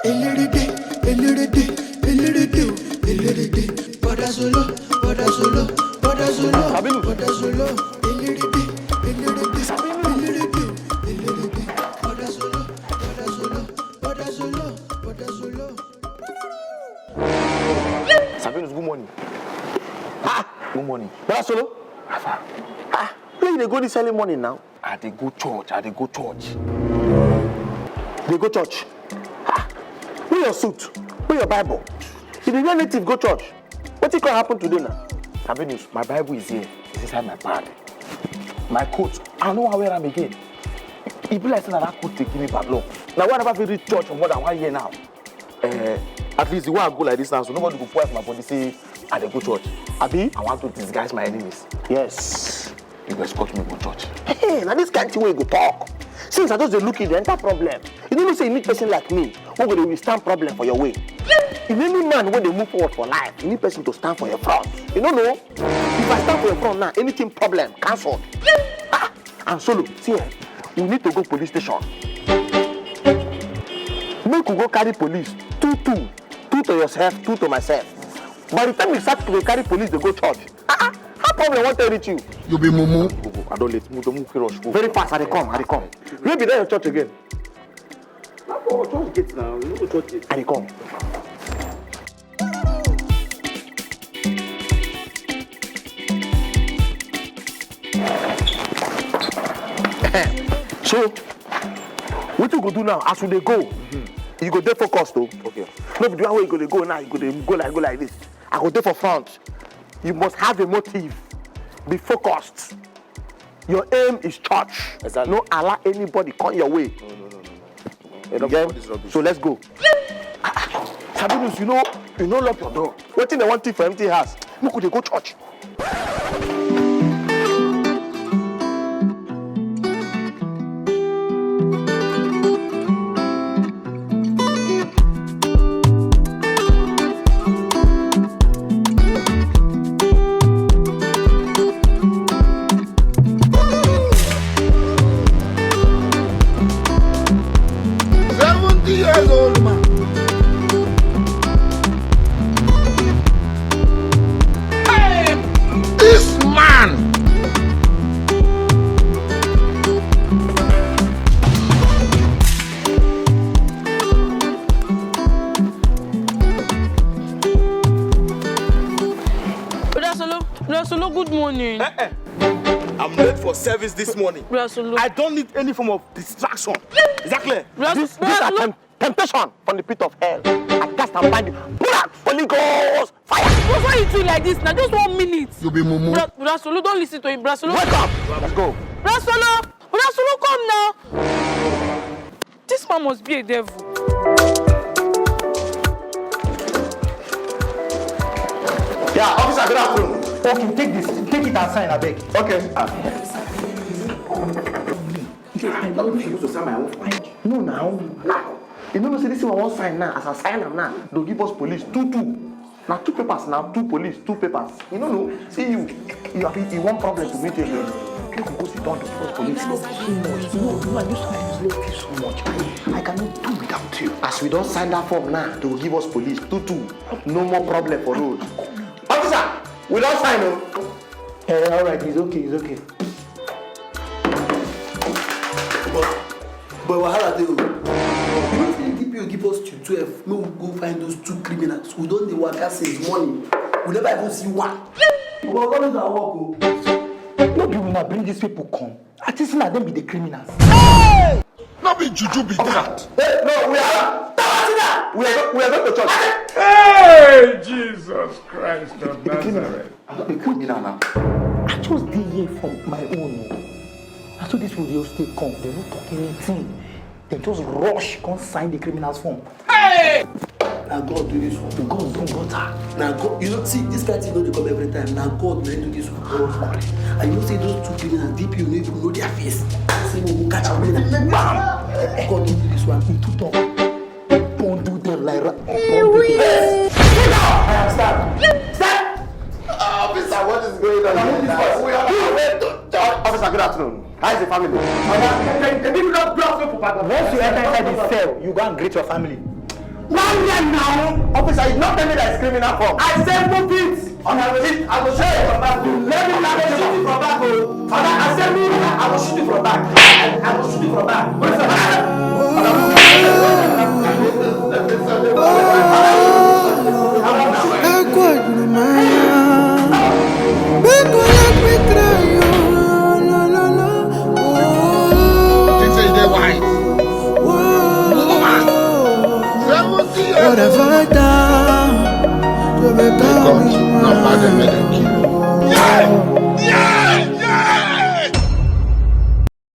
Sabinus, good morning. Good morning. Brother Solo? Where you go this early morning now? I dey go church. They go church. Where your suit? Where your Bible? If you are native, go church. What can happen today now? Sabinus, my Bible is here. It's inside my bag. My coat, I know how I wear them again. It be like saying that coat take me bad luck. Now why never reach church for more than 1 year now? At least the way I go like this now, so nobody go point my body say I dey go church. Abi, I want to disguise my enemies. Yes. You go escort me go church. Hey, now this kind of thing where you go talk. Since I just look at the entire problem, you don't say you need person like me who go to withstand problem for your way. If any man when they move forward for life, you need person to stand for your front. You don't know? If I stand for your front now, anything problem cancelled. And Solo, see here, we need to go police station. Make we go carry police. Two to yourself, two to myself. By the time you start to carry police, they go church. How problem won't reach you? You be mumu. I don't let move rush. Very fast, I come. We'll be there in church again. Church gate now. You know church gate. I come. So, what you go do now? As we go, you go there focused though. Okay. No, but the way you go now, you go like this. I go there for front. You must have a motive. Be focused. Your aim is church. Exactly. No allow anybody come your way. No. So let's go. Sabinus, you know lock your door. What thing they want for empty house? No, could they go church? I'm late for service this morning. I don't need any form of distraction. Exactly. These are temptation from the pit of hell. I cast and bind you. Pull out, Holy Ghost, fire. Why you doing like this? Now just 1 minute. You be mumu. Brasolo, don't listen to him. Brasolo. Wake up. Let's go. Brasolo, come now. This man must be a devil. Yeah, officer, good afternoon. Okay, take this. Take it and sign, I beg. Okay. I don't need to sign my own file. No, now. You know, see this is one sign now. As I sign them now, they'll give us police 2. Now 2 papers now, 2 police, 2 papers. You know, no. See you want problem to meet again. You can go sit down to post police. Love you so much. No, I just love you so much. I cannot do without you. As we don't sign that form now, they will give us police 2. No more problem for road. Officer, we don't sign them. All right, it's okay. But Wahala dey. You don't think DPO give us till 12? No, we go find those 2 criminals. We don't dey waka since morning. We never even see one. But always our work. No be when I bring these people come. I think some of them be the criminals. Hey! Not be juju be that. Hey, no, we are going to church. Hey, Jesus Christ of Nazareth. I'm not a criminal now. I just did here from my own. I saw this video still come. They don't talk anything. They just rush, come sign the criminal's form. Hey! Now God do this one. God don't butter. Now God, you know, see, this guy thing don't come every time. Now God may do this one. And you know, say those 2 criminals, DPO, you even know their face. Say, we will catch them. Bam! God do this one. He took talk. Don't do them like that. Stop! Officer, what is going on? Officer, good afternoon. How is the family? The people don't block people. Once you enter inside the cell, you go and greet your family. Now officer, you not tell me that it's criminal form. I said move it. I will shoot you from back. Let me shoot you from back. I said move it. I will shoot you from back. I will shoot you from back. What is that? What have I done to become you?